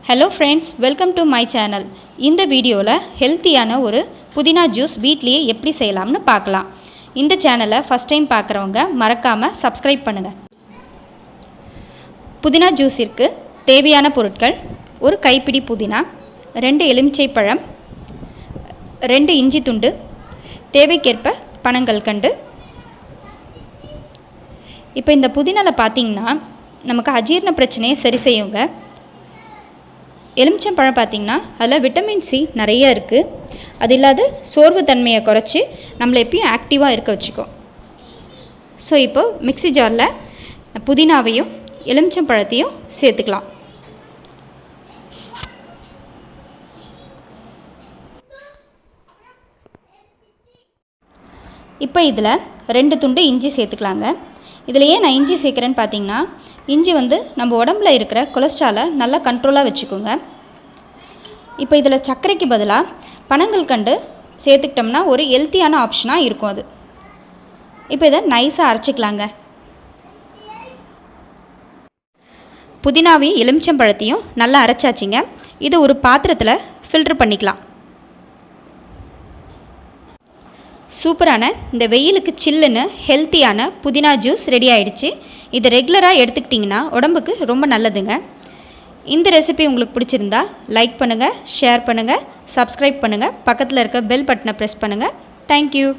Hello friends, welcome to my channel. இந்த வீடியோல ஹெல்த்தியான ஒரு புதினா ஜூஸ் வீட்லயே எப்படி செய்யலாம்னு பார்க்கலாம். இந்த சேனலை ஃபர்ஸ்ட் டைம் பார்க்குறவங்க மறக்காம சப்ஸ்கிரைப் பண்ணுங்க. புதினா ஜூஸிற்கு தேவையான பொருட்கள்: ஒரு கைப்பிடி புதினா, 2 எலுமிச்சை பழம், 2 இஞ்சி துண்டு, தேவைக்கேற்ப பனங்கல்கண்டு. இப்போ இந்த புதினால பார்த்தீங்கன்னா நமக்கு அஜீரண பிரச்சனையை சரி செய்யுங்க. எலுமிச்சம்பழம் பார்த்திங்கன்னா அதில் விட்டமின் சி நிறைய இருக்குது. அது இல்லாத சோர்வு தன்மையை குறைச்சி நம்மளை எப்பயும் ஆக்டிவாக இருக்க வச்சுக்கோ. ஸோ இப்போ மிக்ஸி ஜாரில் புதினாவையும் எலுமிச்சம்பழத்தையும் சேர்த்துக்கலாம். இப்போ இதில் 2 துண்டு இஞ்சி சேர்த்துக்கலாங்க. இதில் ஏன் நான் இஞ்சி சேர்க்குறேன்னு பார்த்தீங்கன்னா, இஞ்சி நம்ம உடம்புல இருக்கிற கொலஸ்ட்ராலை நல்லா கண்ட்ரோலாக வச்சுக்கோங்க. இப்போ இதில் சர்க்கரைக்கு பதிலாக பனங்கல்கண்டு சேர்த்துக்கிட்டோம்னா ஒரு ஹெல்த்தியான ஆப்ஷனாக இருக்கும் அது. இப்போ இதை நைஸாக அரைச்சிக்கலாங்க. புதினாவையும் எலுமிச்சம்பழத்தையும் நல்லா அரைச்சாச்சிங்க. இதை ஒரு பாத்திரத்தில் ஃபில்டர் பண்ணிக்கலாம். சூப்பரான இந்த வெயிலுக்கு சில்லுன்னு ஹெல்த்தியான புதினா ஜூஸ் ரெடி ஆயிடுச்சு. இதை ரெகுலராக எடுத்துக்கிட்டிங்கன்னா உடம்புக்கு ரொம்ப நல்லதுங்க. இந்த ரெசிபி உங்களுக்கு பிடிச்சிருந்தா லைக் பண்ணுங்கள், ஷேர் பண்ணுங்கள், சப்ஸ்கிரைப் பண்ணுங்கள், பக்கத்தில் இருக்க பெல் பட்டனை ப்ரெஸ் பண்ணுங்கள். தேங்க்யூ.